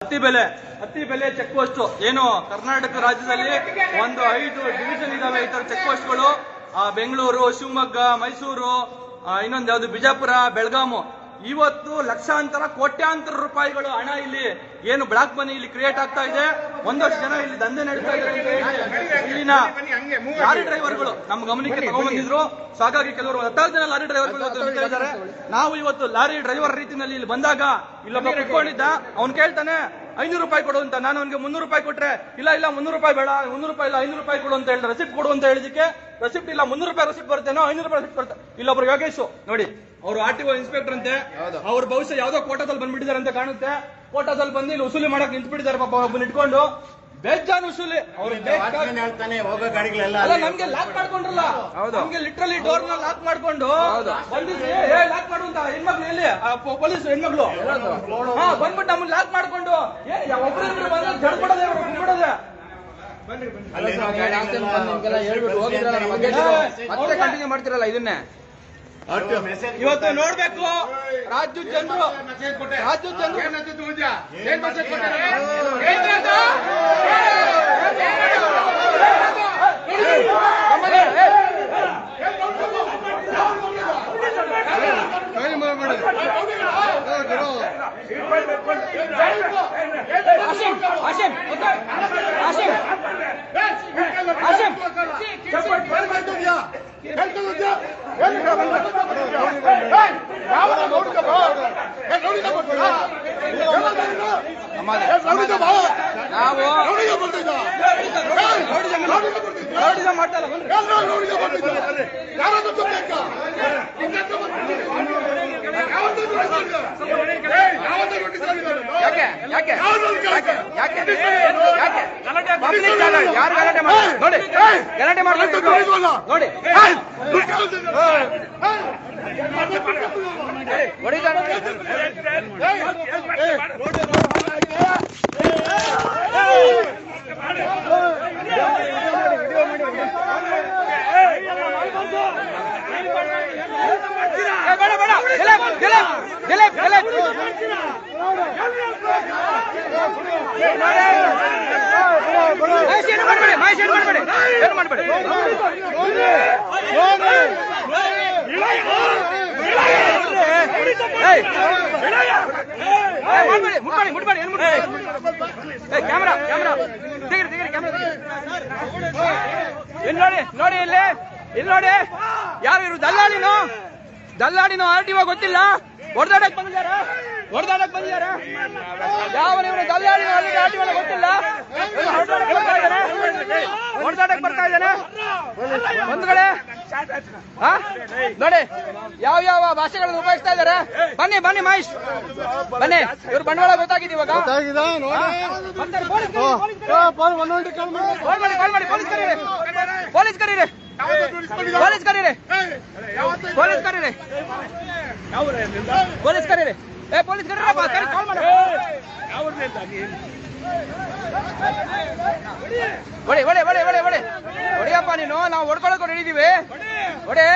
ಹತ್ತಿ ಬೆಲೆ check post ಏನು ಕರ್ನಾಟಕ ರಾಜ್ಯದಲ್ಲಿ ಒಂದು 5 ಡಿವಿಷನ್ ಇದಾವೆ ಈ ತರ ಚೆಕ್ ಪೋಸ್ಟ್ಗಳು. ಬೆಂಗಳೂರು, ಶಿವಮೊಗ್ಗ, ಮೈಸೂರು, ಇನ್ನೊಂದು ಯಾವ್ದು ಬಿಜಾಪುರ, ಬೆಳಗಾಮು. ಇವತ್ತು ಲಕ್ಷಾಂತರ ಕೋಟ್ಯಾಂತರ ರೂಪಾಯಿಗಳು ಹಣ ಇಲ್ಲಿ ಏನು ಬ್ಲಾಕ್ ಮನಿ ಇಲ್ಲಿ ಕ್ರಿಯೇಟ್ ಆಗ್ತಾ ಇದೆ. ಒಂದಷ್ಟು ಜನ ಇಲ್ಲಿ ದಂಧೆ ನಡೀತಾ ಇದ್ದಾರೆ. ಇಲ್ಲಿನ ಲಾರಿ ಡ್ರೈವರ್ಗಳು ನಮ್ಮ ಗಮನಕ್ಕೆ ತಗೊಂಡ್ಬಂದಿದ್ರು. ಸೊ ಹಾಗಾಗಿ ಕೆಲವರು 16 ಜನ ಲಾರಿ ಡ್ರೈವರ್ಗಳು ಇದ್ದಾರೆ. ನಾವು ಇವತ್ತು ಲಾರಿ ಡ್ರೈವರ್ ರೀತಿಯಲ್ಲಿ ಇಲ್ಲಿ ಬಂದಾಗ ಇಲ್ಲೊಬ್ಬ ಕುತ್ಕೊಂಡಿದ್ದ, ಅವ್ನು ಕೇಳ್ತಾನೆ 500 ರೂಪಾಯಿ ಕೊಡು ಅಂತ. ನಾನು ಅವನಿಗೆ 300 ರೂಪಾಯಿ ಕೊಟ್ರೆ, ಇಲ್ಲ 300 ರೂಪಾಯಿ ಬೇಡ, 300 ರೂಪಾಯಿ ಇಲ್ಲ 500 ರೂಪಾಯಿ ಕೊಡು ಅಂತ ಹೇಳಿದ್ರೆ, ರೆಸಿಪ್ಟ್ ಕೊಡು ಅಂತ ಹೇಳಿದಕ್ಕೆ ರೆಸಿಪ್ಟ್ ಇಲ್ಲ, 300 ರೂಪಾಯಿ ರೆಸಿಪ್ಟ್ ಬರ್ತೇನೋ 500 ರೂಪಾಯಿ ರೆಸಿಪ್ಟ್ ಬರುತ್ತೆ. ಇಲ್ಲೊಬ್ರು ಯೋಗೇಶ್ ನೋಡಿ, ಅವರು ಆರ್ಟಿಒ ಇನ್ಸ್ಪೆಕ್ಟರ್ ಅಂತೆ. ಅವ್ರ ಬಹುಶಃ ಯಾವ್ದೋ ಕೋಟಾದಲ್ಲಿ ಬಂದ್ಬಿಟ್ಟಿದ್ದಾರೆ ಅಂತ ಕಾಣುತ್ತೆ. ಕೋಟಾದಲ್ಲಿ ಬಂದು ಇಲ್ಲಿ ವಸೂಲಿ ಮಾಡಕ್ ನಿಂತ್ಬಿಟ್ಟಿದ್ದಾರೆ ಪಾಪ, ಒಬ್ಬನ ಇಟ್ಕೊಂಡು ಬೇಜಾನ್ ವಸೂಲಿ. ಅವ್ರು ನಮ್ಗೆ ಲಾಕ್ ಮಾಡ್ಕೊಂಡ್ರಲ್ಲ, ನಮ್ಗೆ ಲಿಟ್ರಲಿ ಡೋರ್ ನ ಲಾಕ್ ಮಾಡ್ಕೊಂಡು ಬಂದಿಸಿ ಲಾಕ್ ಮಾಡುವಂತ ಹೆಣ್ಮಕ್ಳು ಎಲ್ಲಿ ಪೊಲೀಸ್ ಹೆಣ್ಮಕ್ಳು ಬಂದ್ಬಿಟ್ಟು ನಮ್ಮನ್ನ ಲಾಕ್ ಮಾಡ್ಕೊಂಡು ಒಬ್ಬರಿಬ್ರು ಬಂದ್ರೆ ಜಡ್ಕೊಡೋದೇ ಬಿಡೋದೆ. ಕಂಟಿನ್ಯೂ ಮಾಡ್ತಿರಲ್ಲ ಇದನ್ನೇ. ಇವತ್ತು ನೋಡ್ಬೇಕು ರಾಜ್ಯ ಜನರು ಯಾರು ಗಲಾಟೆ ನೋಡಿ, ಗಲಾಟೆ ನೋಡಿ ನೋಡಿ ಇಲ್ಲಿ ನೋಡಿ, ಯಾರು ಇವರು ದಲ್ಲಾಳಿನೋ ಆರ್ಟಿಒ ಗೊತ್ತಿಲ್ಲ, ಹೊಡೆದಾಡಕ್ ಬಂದಿದ್ದಾರೆ. ಯಾವ ನೀವು ದಲ್ಲಾಳಿನೋ ಆರ್ಟಿಒ ಗೊತ್ತಿಲ್ಲ, ಹೊಡೆದಾಡಕ್ ಬರ್ತಾ ಇದ್ದಾನೆ ಒಂದು ಕಡೆ. ನೋಡಿ ಯಾವ ಭಾಷೆಗಳನ್ನು ಉಪಯೋಗಿಸ್ತಾ ಇದ್ದಾರೆ. ಬನ್ನಿ ಮಹೇಶ್, ಬನ್ನಿ. ಇವ್ರು ಬಂಡವಾಳ ಗೊತ್ತಾಗಿದೆ ಇವಾಗ. ಪೊಲೀಸ್ ಕರೀರಿ. ಹೊಡಿಯಪ್ಪ ನೀನು, ನಾವು ಹೊಡ್ಕೊಳಕ್ ಹಿಡಿದೀವಿ. ಹೊಡೆ